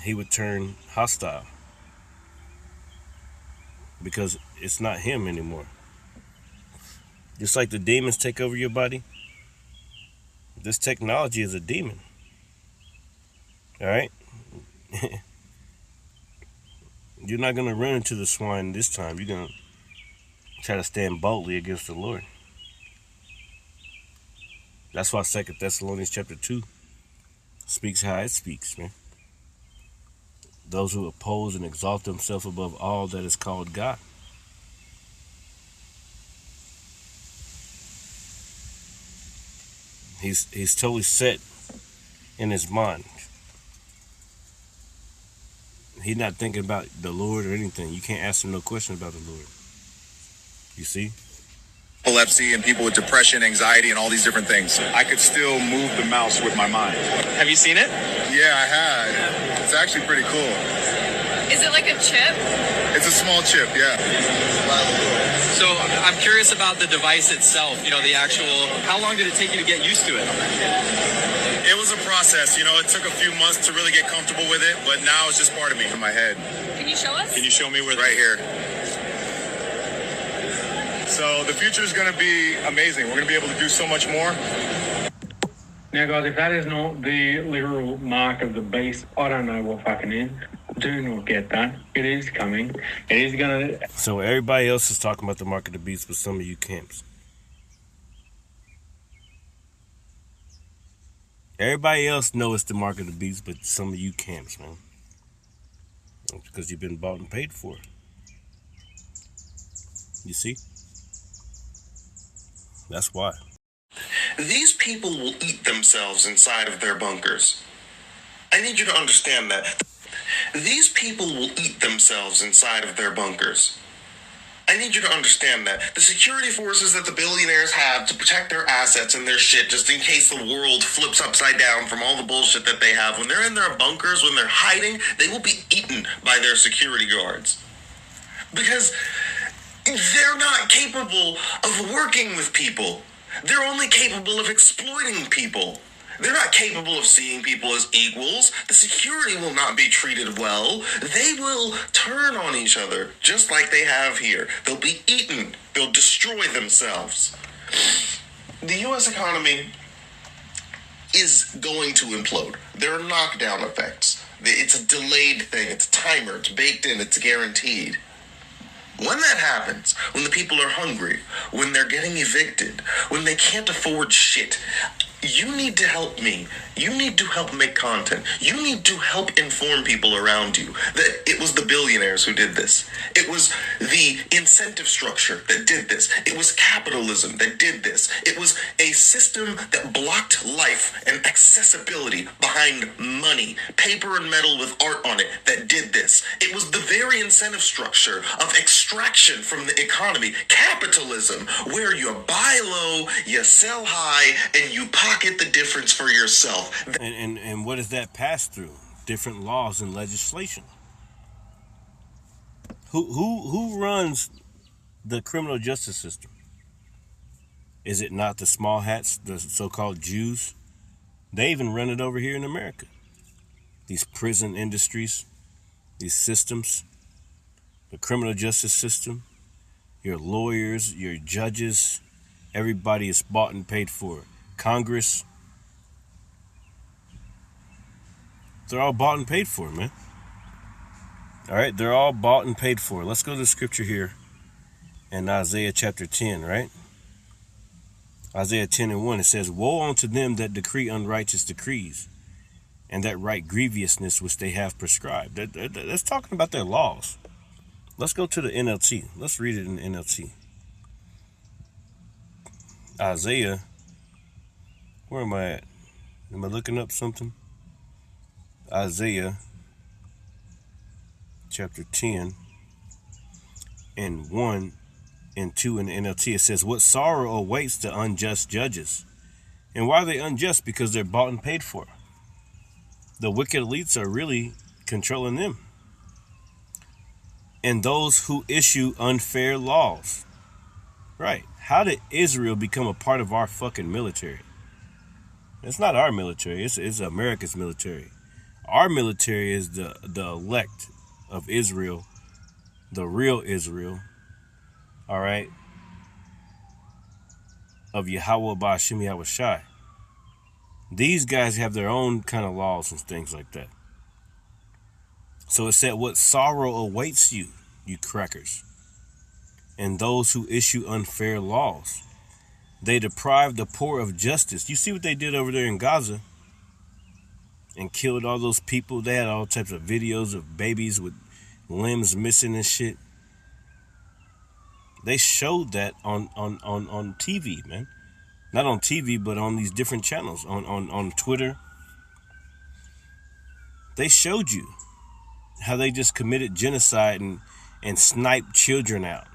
he would turn hostile. Because it's not him anymore. Just like the demons take over your body, this technology is a demon. All right? You're not going to run into the swine this time. You're going to try to stand boldly against the Lord. That's why 2 Thessalonians chapter 2 speaks how it speaks, man. Those who oppose and exalt themselves above all that is called God. He's totally set in his mind. He's not thinking about the Lord or anything. You can't ask him no question about the Lord. You see? Epilepsy and people with depression, anxiety, and all these different things. I could still move the mouse with my mind. Have you seen it? Yeah, I had. It's actually pretty cool. Is it like a chip? It's a small chip, yeah. So I'm curious about the device itself, you know, the actual... How long did it take you to get used to it? It was a process, you know, it took a few months to really get comfortable with it, but now it's just part of me, in my head. Can you show us? Can you show me where? Right here. So the future is going to be amazing. We're going to be able to do so much more. Now, guys, if that is not the literal mark of the beast, I don't know what fucking is. Do not get that. It is coming. It is going to... So everybody else is talking about the mark of the beast, but some of you camps. Everybody else knows it's the mark of the beast, but some of you camps, man. Because you've been bought and paid for. You see? That's why. These people will eat themselves inside of their bunkers. I need you to understand that. these people will eat themselves inside of their bunkers. I need you to understand that. The security forces that the billionaires have to protect their assets and their shit just in case the world flips upside down from all the bullshit that they have, when they're in their bunkers, when they're hiding, they will be eaten by their security guards. Because they're not capable of working with people. They're only capable of exploiting people. They're not capable of seeing people as equals. The security will not be treated well. They will turn on each other, just like they have here. They'll be eaten. They'll destroy themselves. The U.S. economy is going to implode. There are knockdown effects. It's a delayed thing. It's a timer. It's baked in. It's guaranteed. When that happens, when the people are hungry, when they're getting evicted, when they can't afford shit, you need to help me. You need to help make content. You need to help inform people around you that it was the billionaires who did this. It was the incentive structure that did this. It was capitalism that did this. It was a system that blocked life and accessibility behind money, paper and metal with art on it that did this. It was the very incentive structure of extraction from the economy, capitalism, where you buy low, you sell high, and you pocket the difference for yourself. And what does that pass through? Different laws and legislation. Who runs the criminal justice system? Is it not the small hats, the so-called Jews? They even run it over here in America. These prison industries, these systems, the criminal justice system, your lawyers, your judges, everybody is bought and paid for. Congress, they're all bought and paid for, man. All right, they're all bought and paid for. Let's go to the scripture here in Isaiah chapter 10, right? Isaiah 10:1, it says, "Woe unto them that decree unrighteous decrees, and that write grievousness which they have prescribed." That's talking about their laws. Let's go to the NLT. Let's read it in the NLT. Isaiah, where am I at? Am I looking up something? Isaiah chapter 10 and 1 and 2 in the NLT. It says, "What sorrow awaits the unjust judges." And why are they unjust? Because they're bought and paid for. The wicked elites are really controlling them. And those who issue unfair laws. Right. How did Israel become a part of our fucking military? It's not our military. It's America's military. Our military is the elect of Israel, the real Israel. All right. Of Yahweh Ba'ashem Yahweh Shai. These guys have their own kind of laws and things like that. So it said, "What sorrow awaits you, you crackers, and those who issue unfair laws. They deprive the poor of justice." You see what they did over there in Gaza and killed all those people. They had all types of videos of babies with limbs missing and shit. They showed that on TV, man. Not on TV, but on these different channels, on Twitter. They showed you how they just committed genocide and sniped children out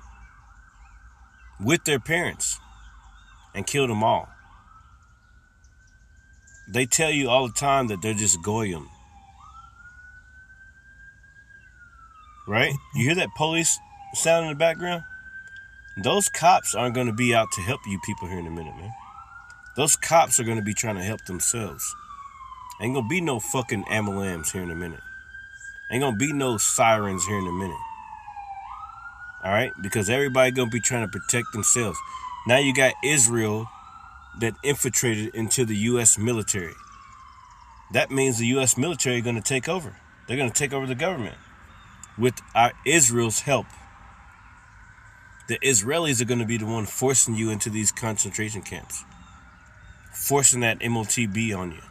with their parents and killed them all. They tell you all the time that they're just goyim. Right? You hear that police sound in the background? Those cops aren't going to be out to help you people here in a minute, man. Those cops are going to be trying to help themselves. Ain't going to be no fucking ambulance here in a minute. Ain't going to be no sirens here in a minute. All right? Because everybody going to be trying to protect themselves. Now you got Israel that infiltrated into the U.S. military. That means the U.S. military are going to take over. They're going to take over the government with Israel's help. The Israelis are going to be the one forcing you into these concentration camps. Forcing that MOTB on you.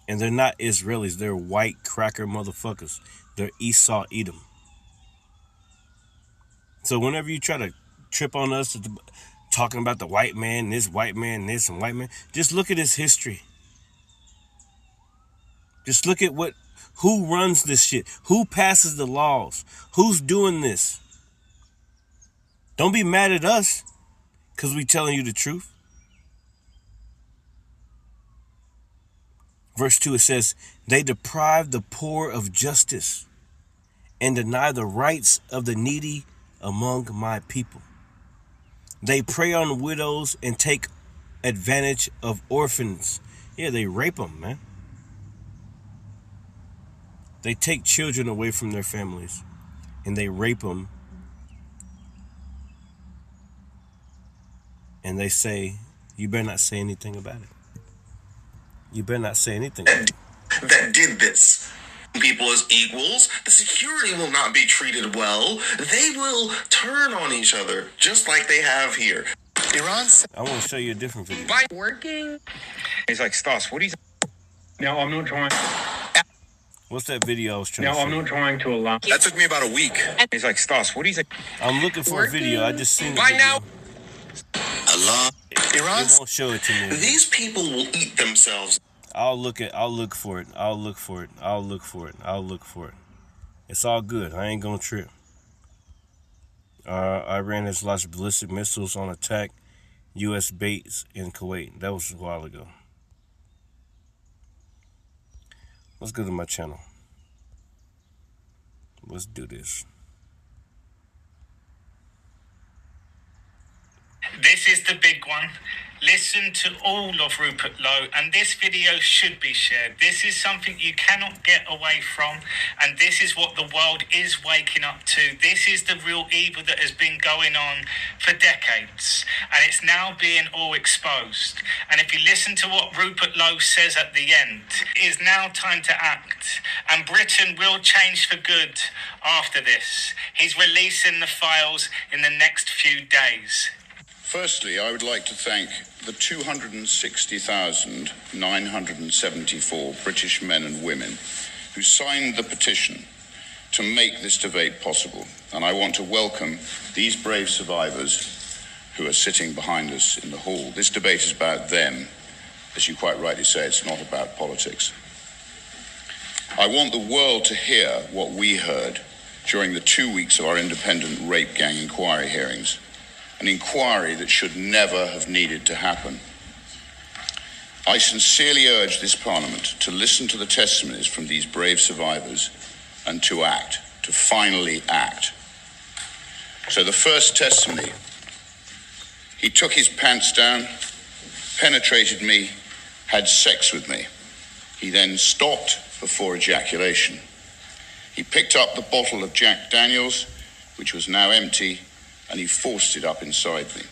And they're not Israelis. They're white cracker motherfuckers. They're Esau Edom. So whenever you try to trip on us, talking about the white man, this, and white man. Just look at his history. Just look at who runs this shit. Who passes the laws? Who's doing this? Don't be mad at us because we telling you the truth. Verse 2, it says, they deprive the poor of justice and deny the rights of the needy among my people. They prey on widows and take advantage of orphans. Yeah, they rape them, man. They take children away from their families and they rape them. And they say, you better not say anything about it. You better not say anything. That did this. People as equals, the security will not be treated well. They will turn on each other, just like they have here. I want to show you a different video. By working. He's like, Stas, what do you... No, I'm not trying... What's that video I was trying to No, I'm not trying to alarm... That took me about a week. He's like, Stas, what do you say? I'm looking for a video. I just seen the By video. now. Allah. It won't show it to me. These people will eat themselves. I'll look for it. It's all good. I ain't gonna trip. Iran has launched ballistic missiles on attack U.S. base in Kuwait. That was a while ago. Let's go to my channel. Let's do this. This is the big one. Listen to all of Rupert Lowe, and this video should be shared. This is something you cannot get away from, and this is what the world is waking up to. This is the real evil that has been going on for decades, and it's now being all exposed. And if you listen to what Rupert Lowe says at the end, it is now time to act, and Britain will change for good after this. He's releasing the files in the next few days. Firstly, I would like to thank the 260,974 British men and women who signed the petition to make this debate possible. And I want to welcome these brave survivors who are sitting behind us in the hall. This debate is about them. As you quite rightly say, it's not about politics. I want the world to hear what we heard during the 2 weeks of our independent rape gang inquiry hearings. An inquiry that should never have needed to happen. I sincerely urge this Parliament to listen to the testimonies from these brave survivors and to act, to finally act. So the first testimony, he took his pants down, penetrated me, had sex with me. He then stopped before ejaculation. He picked up the bottle of Jack Daniels, which was now empty, and he forced it up inside me.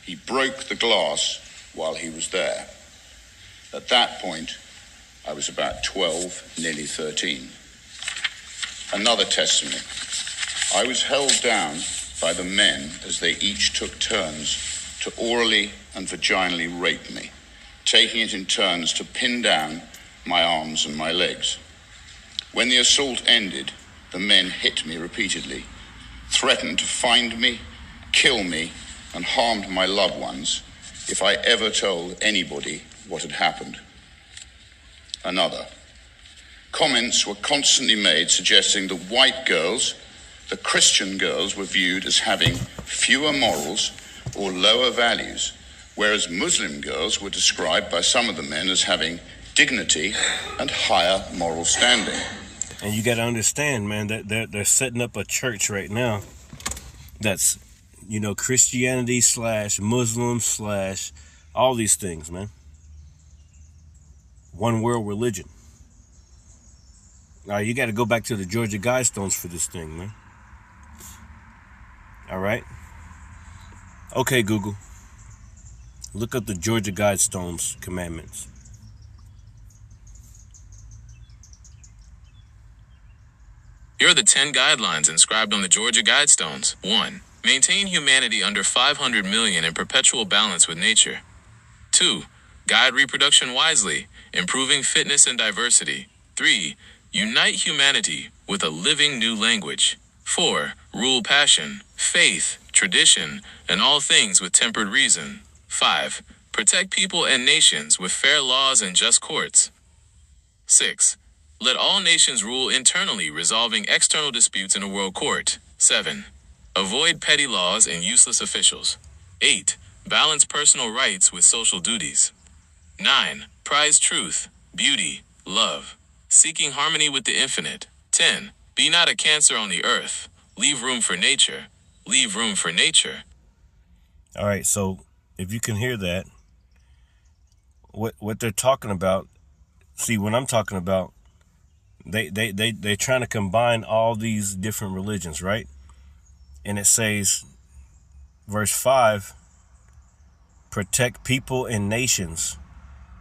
He broke the glass while he was there. At that point, I was about 12, nearly 13. Another testimony. I was held down by the men as they each took turns to orally and vaginally rape me, taking it in turns to pin down my arms and my legs. When the assault ended, the men hit me repeatedly, threatened to find me, kill me, and harmed my loved ones if I ever told anybody what had happened. Another. Comments were constantly made suggesting the white girls, the Christian girls, were viewed as having fewer morals or lower values, whereas Muslim girls were described by some of the men as having dignity and higher moral standing. And you got to understand, man, that they're setting up a church right now that's, you know, Christianity / Muslim / all these things, man. One world religion. Now, you got to go back to the Georgia Guidestones for this thing, man. All right? Okay, Google. Look up the Georgia Guidestones commandments. Here are the 10 guidelines inscribed on the Georgia Guidestones. 1. Maintain humanity under 500 million in perpetual balance with nature. 2. Guide reproduction wisely, improving fitness and diversity. 3. Unite humanity with a living new language. 4. Rule passion, faith, tradition, and all things with tempered reason. 5. Protect people and nations with fair laws and just courts. 6. Let all nations rule internally, resolving external disputes in a world court. 7. Avoid petty laws and useless officials. 8. Balance personal rights with social duties. 9. Prize truth, beauty, love, seeking harmony with the infinite. 10. Be not a cancer on the earth. Leave room for nature. Leave room for nature. All right, so if you can hear that, what they're talking about, see, when I'm talking about, they're trying to combine all these different religions, right? And it says, verse 5, protect people and nations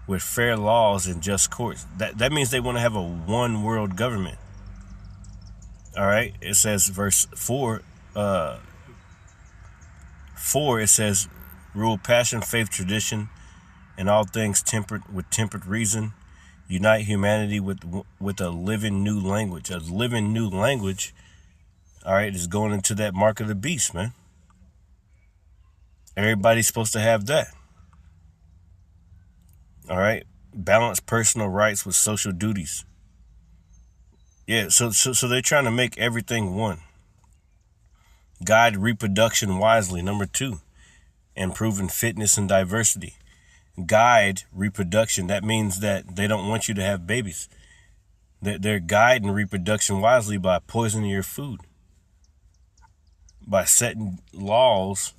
with fair laws and just courts. That means they want to have a one world government. All right. It says verse 4, it says rule passion, faith, tradition, and all things tempered with tempered reason. Unite humanity with a living new language. A living new language, all right, is going into that mark of the beast, man. Everybody's supposed to have that. All right. Balance personal rights with social duties. Yeah, so they're trying to make everything one. Guide reproduction wisely. Number 2, improving fitness and diversity. Guide reproduction. That means that they don't want you to have babies. They're guiding reproduction wisely by poisoning your food, by setting laws.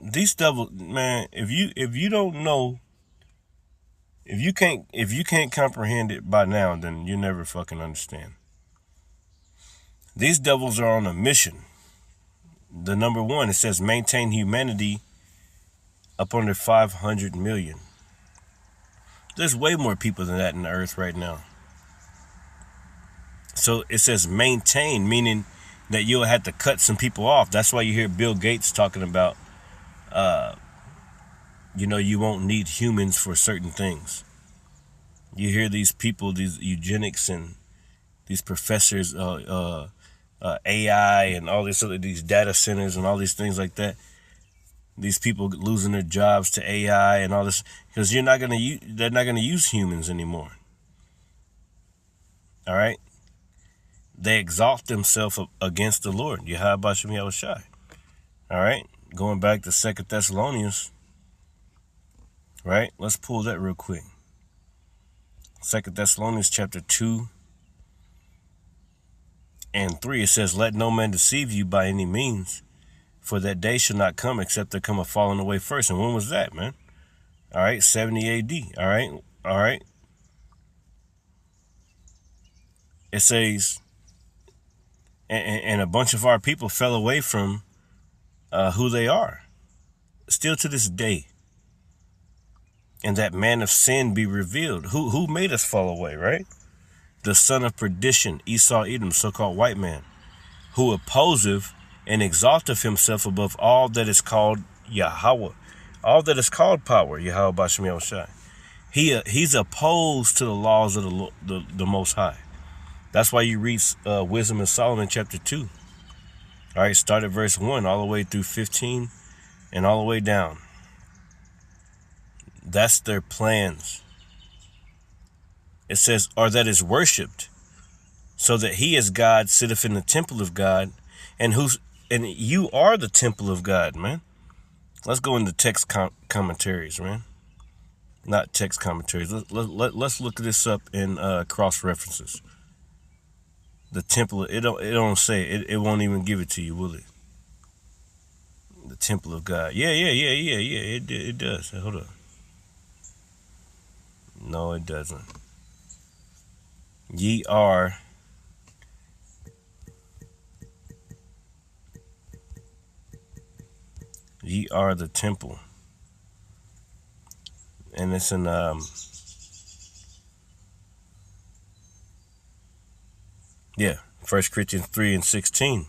These devils, man, if you don't know, if you can't comprehend it by now, then you never fucking understand. These devils are on a mission. The number 1, it says maintain humanity up under 500 million. There's way more people than that in the earth right now. So it says maintain, meaning that you'll have to cut some people off. That's why you hear Bill Gates talking about, you won't need humans for certain things. You hear these people, these eugenics and these professors, AI and all these data centers and all these things like that. These people losing their jobs to AI and all this, because they're not going to use humans anymore. All right. They exalt themselves against the Lord. Yahweh Bashem Yahushai. All right. Going back to 2 Thessalonians. Right. Let's pull that real quick. 2 Thessalonians chapter 2 and 3. It says, let no man deceive you by any means, for that day shall not come except there come a falling away first. And when was that, man? All right, 70 AD. All right. It says, and a bunch of our people fell away from who they are, still to this day. And that man of sin be revealed. Who made us fall away, right? The son of perdition, Esau Edom, so-called white man, who opposeth and exalteth himself above all that is called Yahweh, all that is called power, Yahweh Bashem Yahushai. He's opposed to the laws of the Most High. That's why you read Wisdom of Solomon chapter 2. All right, start at verse 1 all the way through 15 and all the way down. That's their plans. It says, or that is worshipped, so that he as God sitteth in the temple of God, and you are the temple of God, man. Let's go into text commentaries, man. Not text commentaries. Let's look this up in cross references. The temple, it don't say it. It won't even give it to you, will it? The temple of God. Yeah. It does. Hold on. No, it doesn't. Ye are the temple. And it's in 1 Corinthians 3:16.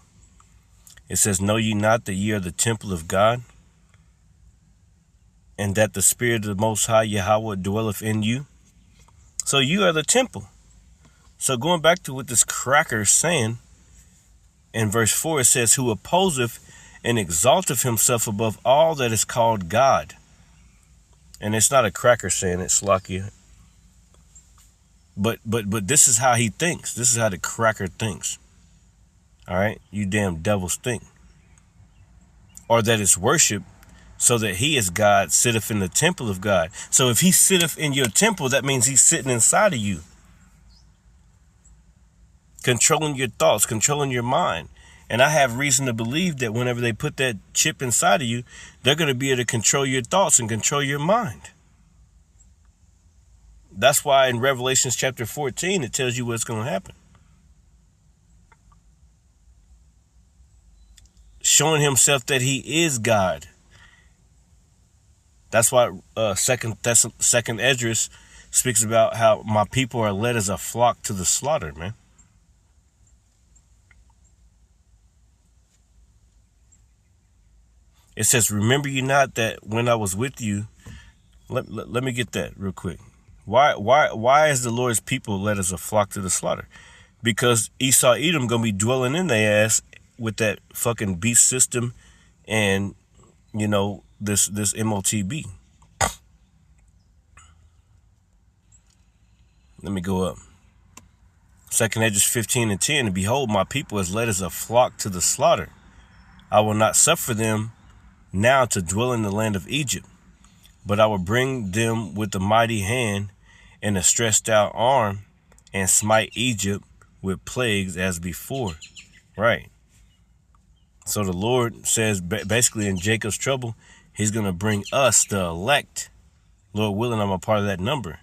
It says, know ye not that ye are the temple of God, and that the Spirit of the Most High Yahweh dwelleth in you? So you are the temple. So going back to what this cracker is saying, in verse 4, it says, who opposeth and exalteth himself above all that is called God. And it's not a cracker saying it, Slakia. But this is how he thinks. This is how the cracker thinks. All right? You damn devils think. Or that it's worship, so that he is God, sitteth in the temple of God. So if he sitteth in your temple, that means he's sitting inside of you. Controlling your thoughts, controlling your mind. And I have reason to believe that whenever they put that chip inside of you, they're going to be able to control your thoughts and control your mind. That's why in Revelation chapter 14, it tells you what's going to happen. Showing himself that he is God. That's why second Esdras speaks about how my people are led as a flock to the slaughter, man. It says, remember you not that when I was with you, let me get that real quick. Why is the Lord's people led as a flock to the slaughter? Because Esau Edom gonna be dwelling in their ass with that fucking beast system and, you know, this MOTB. Let me go up. 2 Esdras 15 and 10, and behold, my people is led as a flock to the slaughter. I will not suffer them now to dwell in the land of Egypt, but I will bring them with a mighty hand and a stretched out arm and smite Egypt with plagues as before. Right. So the Lord says basically in Jacob's trouble, he's going to bring us, the elect, Lord willing, I'm a part of that number,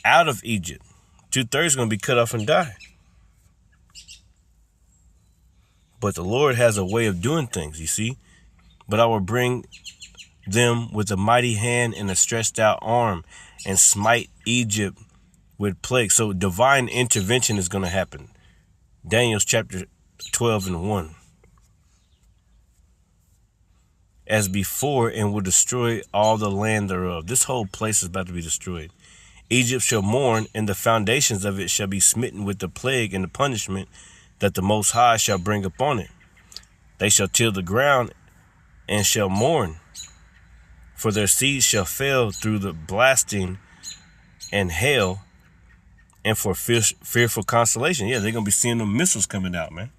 out of Egypt. 2/3 going to be cut off and die. But the Lord has a way of doing things, you see. But I will bring them with a mighty hand and a stretched out arm and smite Egypt with plague. So divine intervention is going to happen. Daniel chapter 12 and 1. As before, and will destroy all the land thereof. This whole place is about to be destroyed. Egypt shall mourn, and the foundations of it shall be smitten with the plague and the punishment that the Most High shall bring upon it. They shall till the ground and shall mourn, for their seeds shall fail through the blasting and hail, and for fearful consolation. Yeah, they're going to be seeing them missiles coming out, man.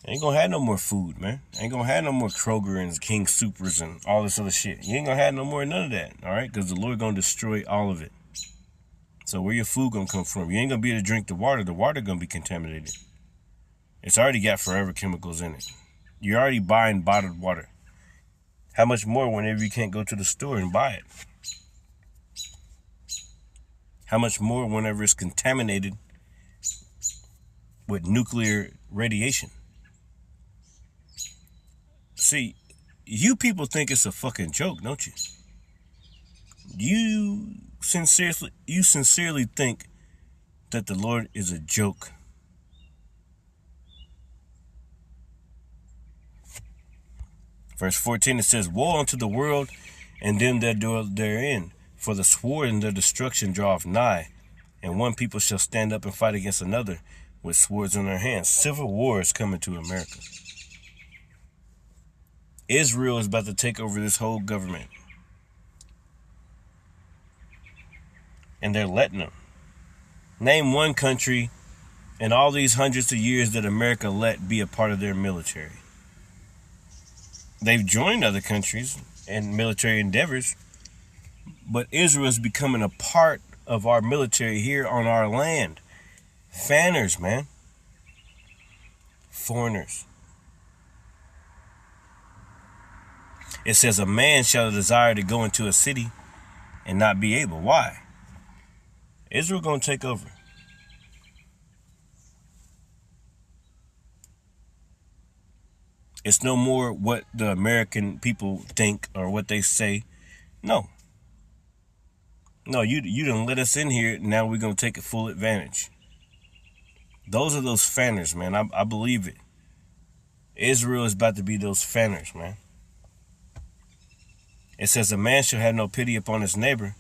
Ain't going to have no more food, man. Ain't going to have no more Kroger and King Supers and all this other shit. You ain't going to have no more none of that, all right? Because the Lord going to destroy all of it. So where your food going to come from? You ain't going to be able to drink the water. The water going to be contaminated. It's already got forever chemicals in it. You're already buying bottled water. How much more whenever you can't go to the store and buy it? How much more whenever it's contaminated with nuclear radiation? See, you people think it's a fucking joke, don't you? You sincerely think that the Lord is a joke. Verse 14, it says, woe unto the world and them that dwell therein, for the sword and their destruction draweth nigh, and one people shall stand up and fight against another with swords in their hands. Civil war is coming to America. Israel is about to take over this whole government. And they're letting them. Name one country in all these hundreds of years that America let be a part of their military. They've joined other countries in military endeavors, but Israel is becoming a part of our military here on our land. Fanners, man. Foreigners. It says a man shall desire to go into a city and not be able. Why? Israel gonna take over. It's no more what the American people think or what they say. No. No, you done let us in here. Now we're going to take a full advantage. Those are those fanners, man. I believe it. Israel is about to be those fanners, man. It says, a man shall have no pity upon his neighbor,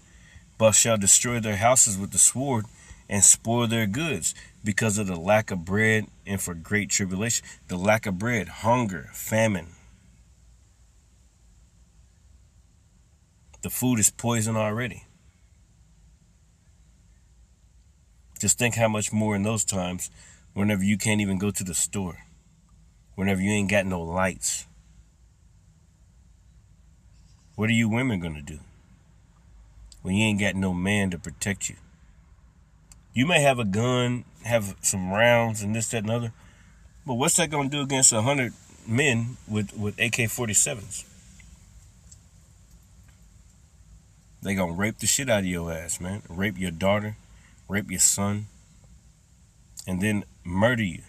but shall destroy their houses with the sword and spoil their goods. because of the lack of bread and for great tribulation. The lack of bread, hunger, famine. The food is poison already. Just think how much more in those times whenever you can't even go to the store. Whenever you ain't got no lights. What are you women going to do when you ain't got no man to protect you? You may have a gun, have some rounds and this, that, and other, but what's that going to do against 100 men with AK-47s? They going to rape the shit out of your ass, man. Rape your daughter, rape your son, and then murder you.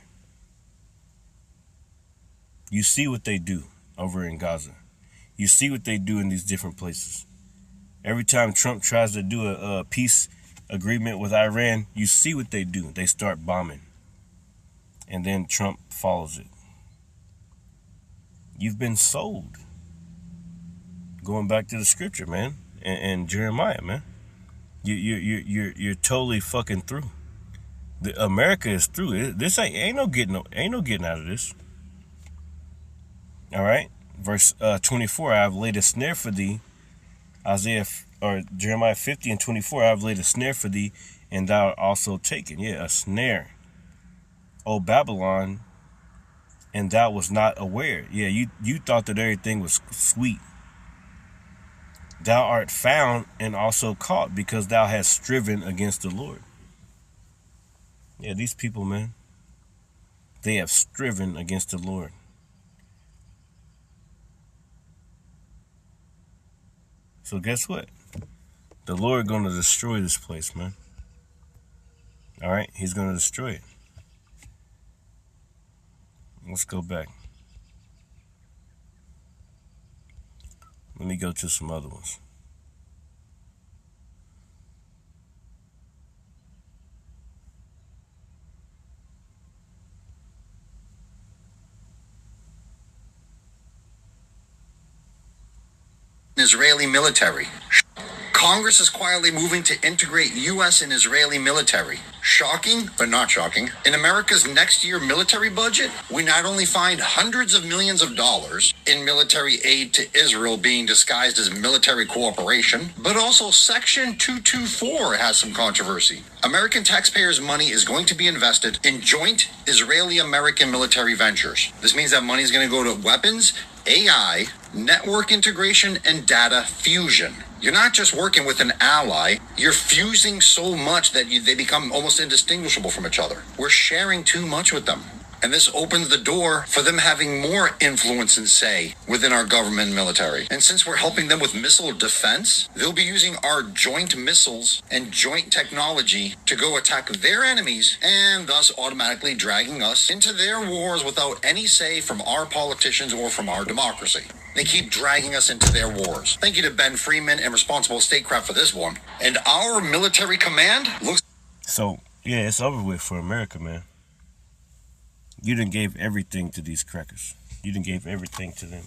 You see what they do over in Gaza. You see what they do in these different places. Every time Trump tries to do a peace agreement with Iran, you see what they do. They start bombing. And then Trump follows it. You've been sold. Going back to the scripture, man, and Jeremiah, man. You're totally fucking through. America is through. This ain't no getting out of this. All right, verse 24. I have laid a snare for thee. Jeremiah 50 and 24. I have laid a snare for thee, and thou art also taken. Yeah, a snare. O Babylon, and thou was not aware. Yeah, you thought that everything was sweet. Thou art found and also caught, because thou hast striven against the Lord. Yeah, these people, man, they have striven against the Lord. So guess what? The Lord going to destroy this place, man. All right, he's going to destroy it. Let's go back. Let me go to some other ones. Israeli military. Congress is quietly moving to integrate U.S. and Israeli military. Shocking, but not shocking. In America's next year military budget, we not only find hundreds of millions of dollars in military aid to Israel being disguised as military cooperation, but also Section 224 has some controversy. American taxpayers' money is going to be invested in joint Israeli-American military ventures. This means that money is going to go to weapons, AI, network integration, and data fusion. You're not just working with an ally, you're fusing so much that they become almost indistinguishable from each other. We're sharing too much with them. And this opens the door for them having more influence and say within our government and military. And since we're helping them with missile defense, they'll be using our joint missiles and joint technology to go attack their enemies, and thus automatically dragging us into their wars without any say from our politicians or from our democracy. They keep dragging us into their wars. Thank you to Ben Freeman and Responsible Statecraft for this one. And our military command looks... So, yeah, it's over with for America, man. You done gave everything to these crackers. You done gave everything to them.